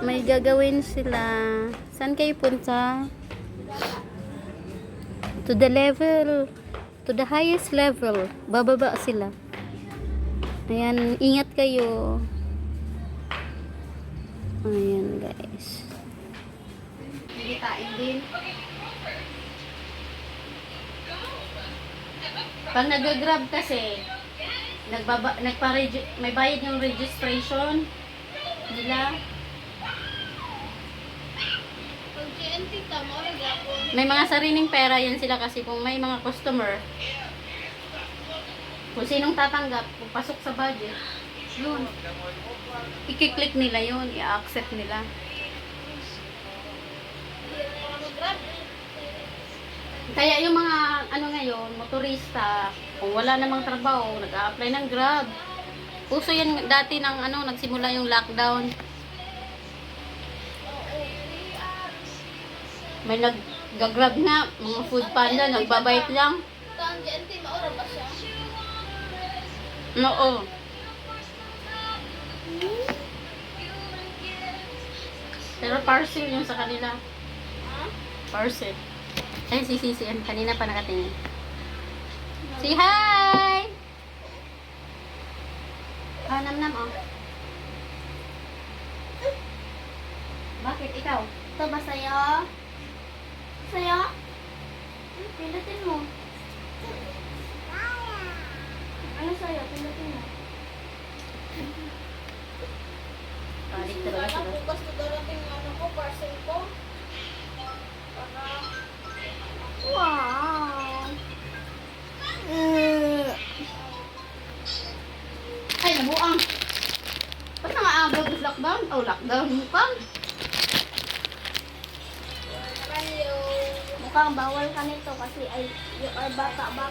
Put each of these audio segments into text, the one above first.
May gagawin sila. Saan kayo punta? To the level. To the highest level. Bababa sila. Ayan, ingat kayo. Ayan, guys. Kitain din. Pag nag-grab kasi, may bayad yung registration nila. May mga sariling pera yan sila kasi kung may mga customer, kung sinong tatanggap, kung pasok sa budget, yun. I-click nila yun, i-accept nila. Kaya yung mga ngayon, motorista, kung wala namang trabaho, nag-a-apply ng Grab. Uso yan dati ng nagsimula yung lockdown. May nag-grab na, mga food panda, nagbabayit lang. Oo. Pero parcel yung sa kanila. Parcel. Ay, si kanina pa nakatingin. Say hi! Nam, oh. Bakit ikaw? Ito ba sa'yo? Sa'yo? Pindutin mo. Ano sa'yo? Pindutin mo. Balik talaga sila. Bukas na darating ko, parcel ko. Wow! Ay, nabuang. Ba't nga agad yung lockdown? Oh, lockdown. Mukhang bawal ka nito kasi you are bata pa.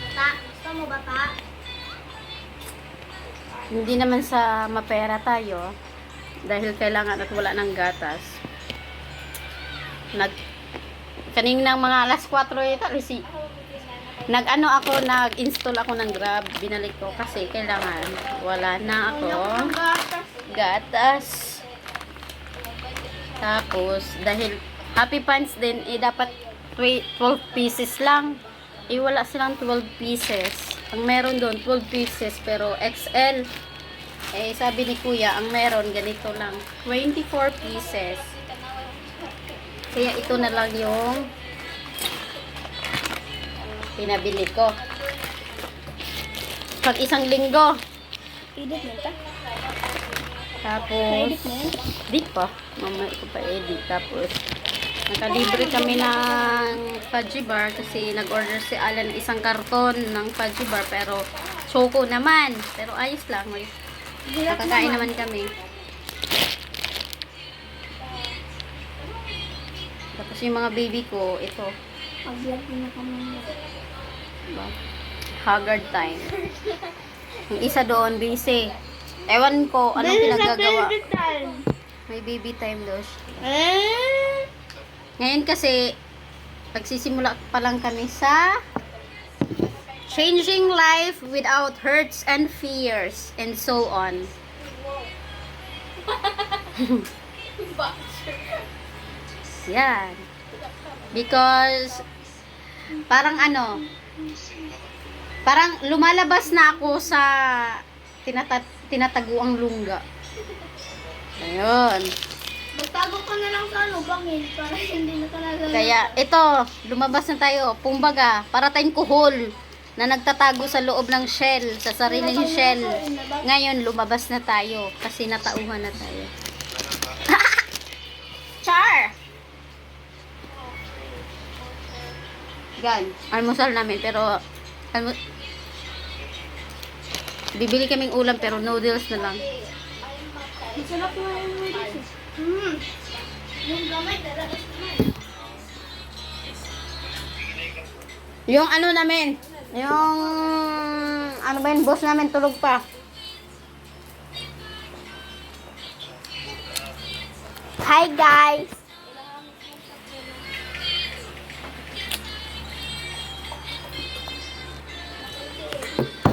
Bata? Gusto mo bata? Hindi naman sa mapera tayo. Dahil kailangan at wala ng gatas. Kaninang mga alas 4 ito, nag-install ako ng Grab, binalik ko kasi kailangan wala na ako gatas. Tapos dahil Happy Pants din dapat 12 pieces lang. Wala silang 12 pieces. Ang meron doon 12 pieces pero XL. Sabi ni Kuya, ang meron ganito lang, 24 pieces. Kaya ito na lang yung pinabili ko. Pag isang linggo. Edit mo ito? Tapos, di pa. Mamaya ko pa edit. Tapos, nakalibre kami ng fudgy bar kasi nag-order si Alan isang karton ng fudgy bar. Pero, choco naman. Pero ayos lang. Nakakain naman kami. Tapos yung mga baby ko, ito. Pag-vlog din ako mga. Diba? Haggard time. Yung isa doon, busy. Ewan ko, anong pinagagawa. May baby time daw siya. Ngayon kasi, pagsisimula pa lang kami sa changing life without hurts and fears and so on. Yan. Because, parang parang lumalabas na ako sa tinataguang lungga. Ayun. Magtago ka na lang sa bangin para hindi na talaga. Kaya, ito, lumabas na tayo. Kumbaga, para tayong kuhol na nagtatago sa loob ng shell, sa sariling shell. Ngayon, lumabas na tayo kasi natauhan na tayo. Char! Gan, almusal namin pero bibili kaming ulam pero noodles na lang. Masarap na yung noodles. Yung gamay, dalagas naman. Yung namin, yung boss namin tulog pa. Hi guys!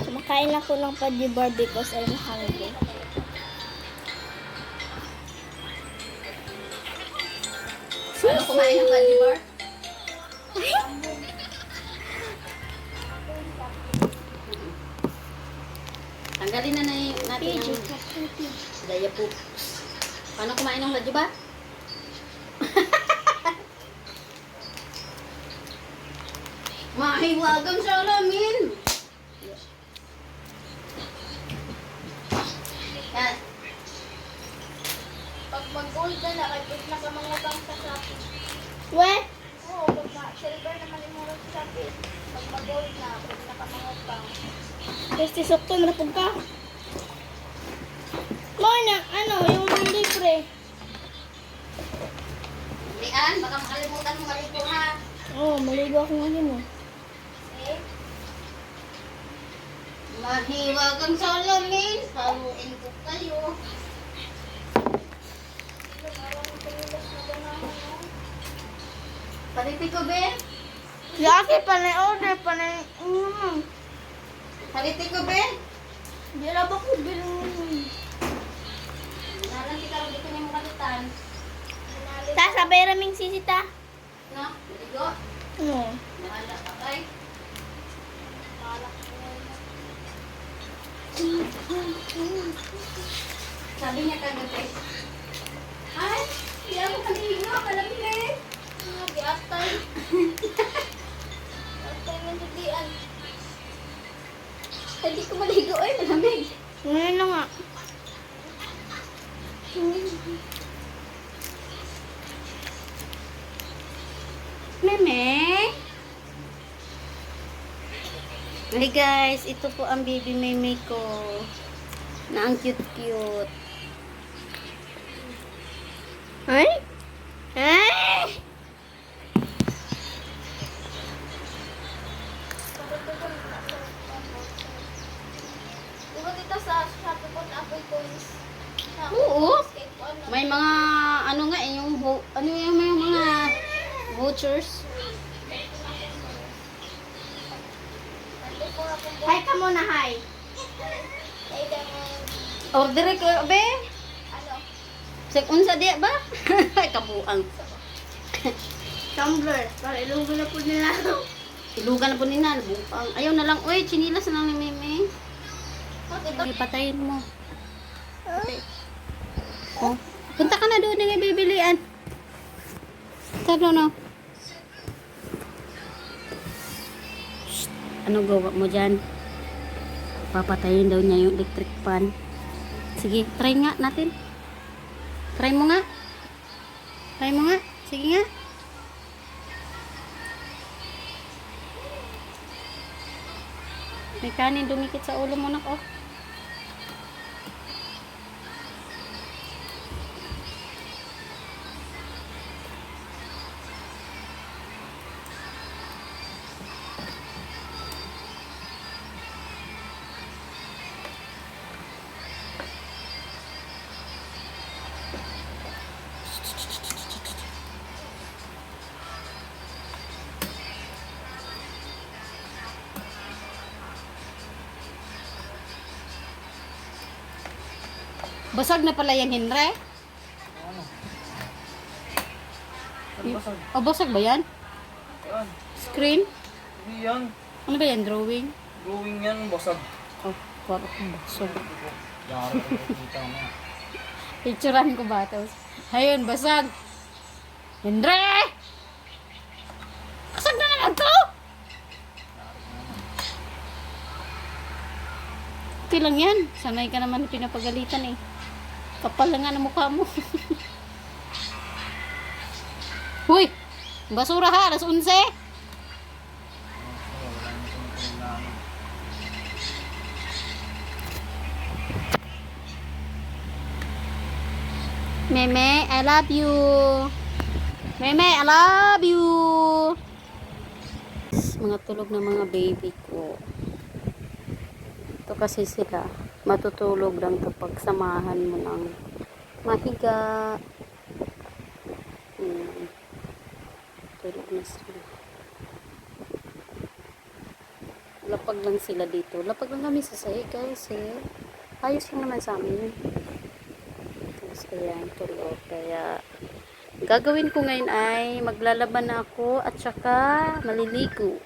Kumakain ako ng Pudgy Bar because I'm hungry. Ano kumain ng candy bar? Tanggalin na natin ang daya po. Paano kumain ng candy bar? Mahiwagang sa alamin. Yan. Pag mag-gold na lang, ay na ka mga bang sa Shopee. We? Oo, pag silver naman yung mga sa Shopee. Pag mag-gold na, pag na ka mga bang. Kasi sakto na pag ka. Mana, ano, yung libre. Lian, baka makalimutan mo maligo ha. Oo, maligo ako ngayon eh. Eh, Mahiwagang sa alamin. Haluin ko kayo. Paliti ko, be? Laki pa na order pa na Paliti ko, be? Di na ba ko bilhin? Nalang kita rin dito niya mo kalitan. Sasabay raming sisita. No? Maligo? Oo. Mahala ka, kay. Sabi niya kagabi. Ay, hindi ako kaligo. Malamig eh. Atay. Atay ng tudian. Hindi ko maligo eh. Malamig. Ngayon na nga. Meme. Hey guys, ito po ang baby meme ko. Na ang cute-cute. Ay? Ay? Diba dito sa Shopee po na Apple Coins? Oo. May mga ano nga eh, yung ano yung may mga vouchers. Hi ka muna, hi. Order ko be. Ano? Sek unsa di ba? Kabuang. Tumblr. Para ilugan na po nila. Ilugan na po ni Nan, buang. Ayaw na lang, oy, chinilas na lang ni Meme. Okay, patayin mo. Okay. Oh. Punta ka na doon ng bibilian. Tado no. Shh. Ano gawa mo dyan? Papatayin daw niya yung electric fan. Sige, try nga natin. Try mo nga. Try mo nga. Sige nga. May kanin dumikit sa ulo mo na ko. Basag na pala yan, Henry. Oh, basag ba yan? Yan. Screen? Hindi yan. Ano ba yan? Drawing? Drawing yan, basag. Oh, parang basag. Yari ko nakikita mo. Picturean ko ba? Tapos, ayun, basag. Henry! Basag na naman to! Okay lang yan. Sanay ka naman pinapagalitan eh. Kapal lang nga ng mukha mo. Huy! Basura ha, alas 11. Meme, I love you. Meme, I love you. Mga tulog na mga baby ko. Ito kasi sila. Matutulog lang to pag samahan mo ng mahiga. Tulog na sila. Lapag lang sila dito. Lapag lang kami sa sahig kasi ayos lang naman sa amin. Tapos kaya tulog. Kaya Gagawin ko ngayon ay maglalaban na ako at saka maliligo.